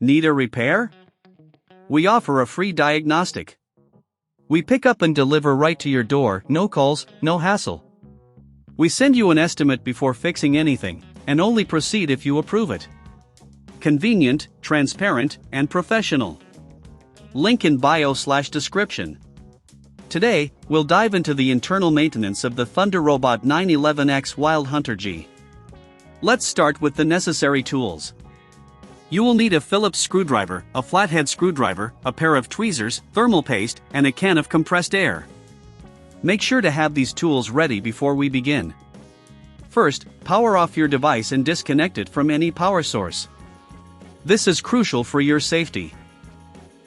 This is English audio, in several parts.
Need a repair? We offer a free diagnostic. We pick up and deliver right to your door, no calls, no hassle. We send you an estimate before fixing anything, and only proceed if you approve it. Convenient, transparent, and professional. Link in bio/description. Today, we'll dive into the internal maintenance of the Thunderrobot 911X Wild Hunter G. Let's start with the necessary tools. You will need a Phillips screwdriver, a flathead screwdriver, a pair of tweezers, thermal paste, and a can of compressed air. Make sure to have these tools ready before we begin. First, power off your device and disconnect it from any power source. This is crucial for your safety.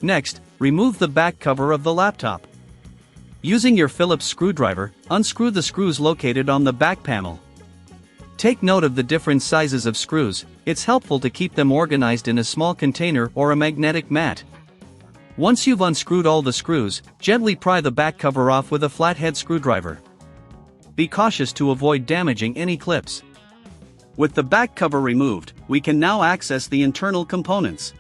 Next, remove the back cover of the laptop. Using your Phillips screwdriver, unscrew the screws located on the back panel. Take note of the different sizes of screws. It's helpful to keep them organized in a small container or a magnetic mat. Once you've unscrewed all the screws, gently pry the back cover off with a flathead screwdriver. Be cautious to avoid damaging any clips. With the back cover removed, we can now access the internal components.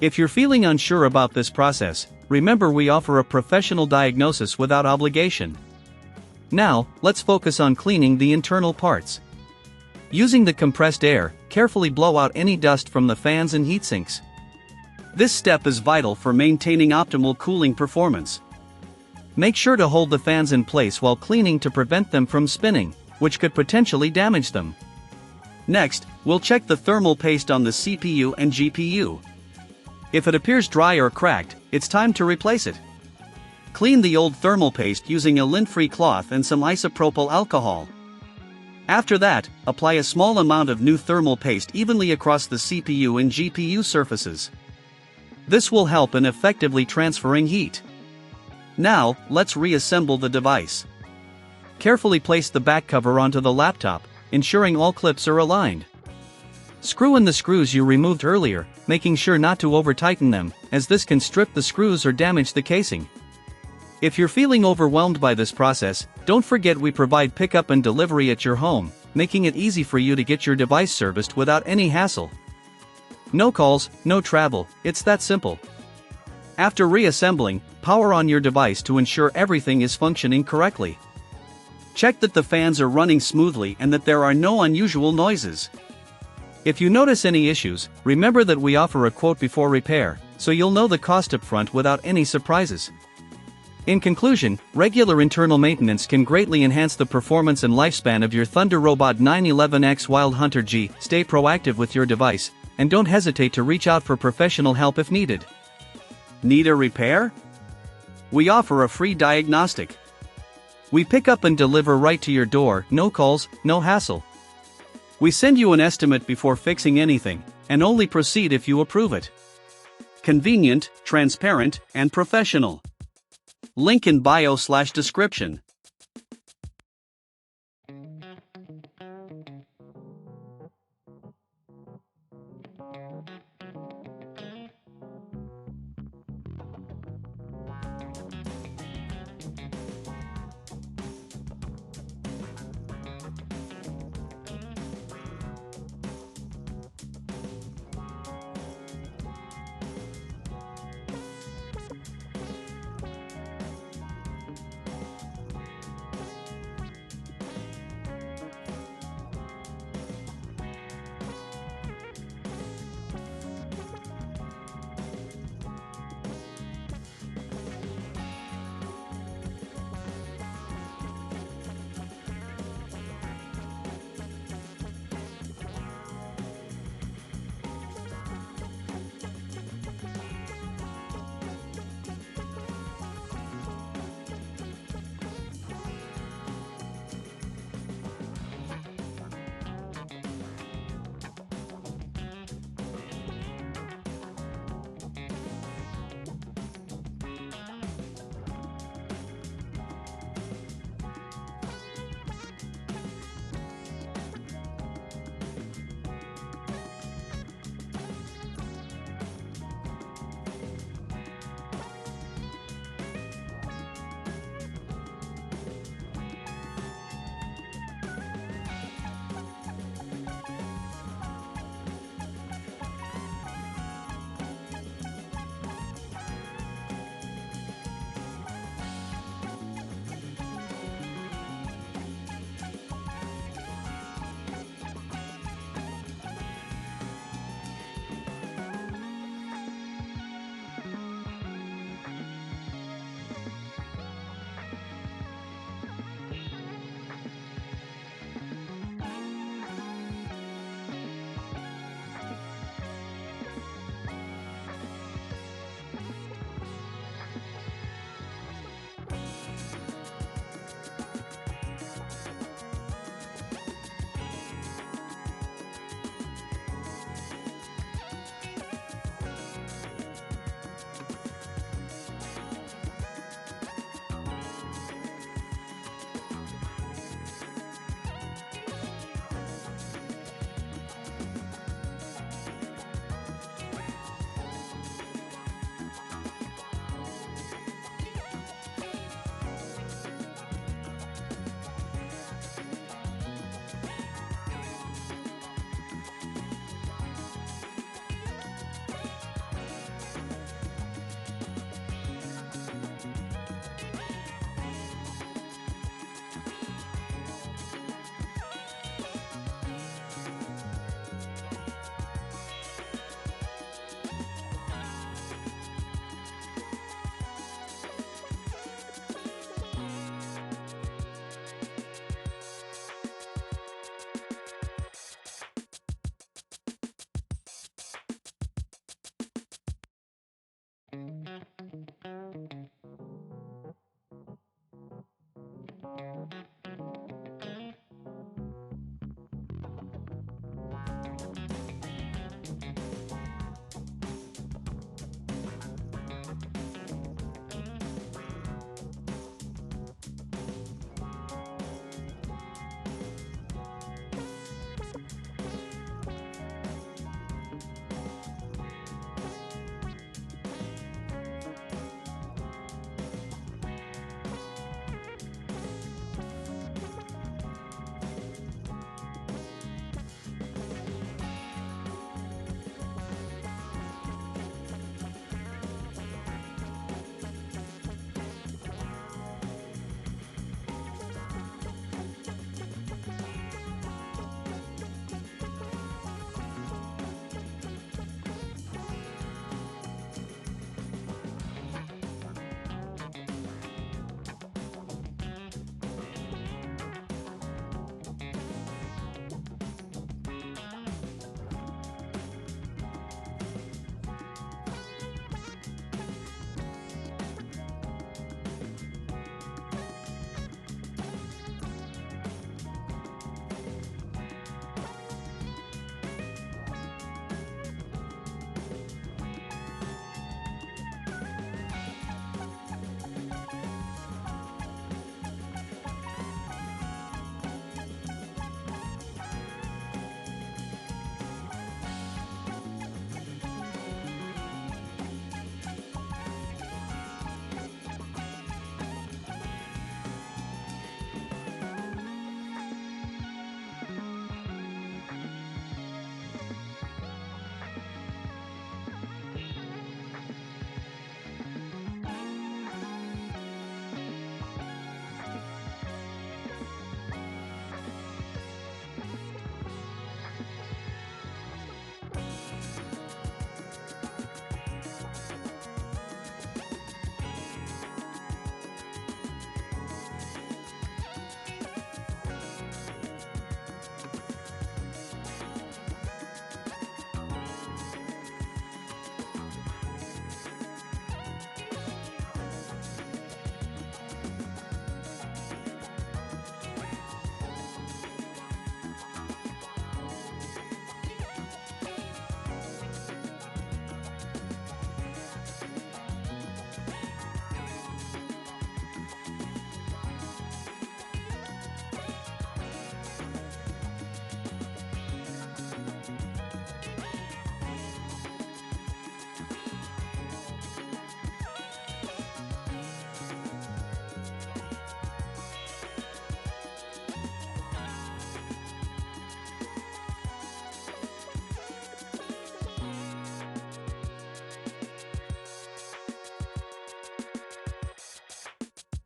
If you're feeling unsure about this process, remember we offer a professional diagnosis without obligation. Now, let's focus on cleaning the internal parts. Using the compressed air, carefully blow out any dust from the fans and heatsinks. This step is vital for maintaining optimal cooling performance. Make sure to hold the fans in place while cleaning to prevent them from spinning, which could potentially damage them. Next, we'll check the thermal paste on the CPU and GPU. If it appears dry or cracked, it's time to replace it. Clean the old thermal paste using a lint-free cloth and some isopropyl alcohol. After that, apply a small amount of new thermal paste evenly across the CPU and GPU surfaces. This will help in effectively transferring heat. Now, let's reassemble the device. Carefully place the back cover onto the laptop, ensuring all clips are aligned. Screw in the screws you removed earlier, making sure not to over-tighten them, as this can strip the screws or damage the casing. If you're feeling overwhelmed by this process, don't forget we provide pickup and delivery at your home, making it easy for you to get your device serviced without any hassle. No calls, no travel, it's that simple. After reassembling, power on your device to ensure everything is functioning correctly. Check that the fans are running smoothly and that there are no unusual noises. If you notice any issues, remember that we offer a quote before repair, so you'll know the cost up front without any surprises. In conclusion, regular internal maintenance can greatly enhance the performance and lifespan of your Thunderrobot 911X Wild Hunter G. Stay proactive with your device, and don't hesitate to reach out for professional help if needed. Need a repair? We offer a free diagnostic. We pick up and deliver right to your door, no calls, no hassle. We send you an estimate before fixing anything, and only proceed if you approve it. Convenient, transparent, and professional. Link in bio/description.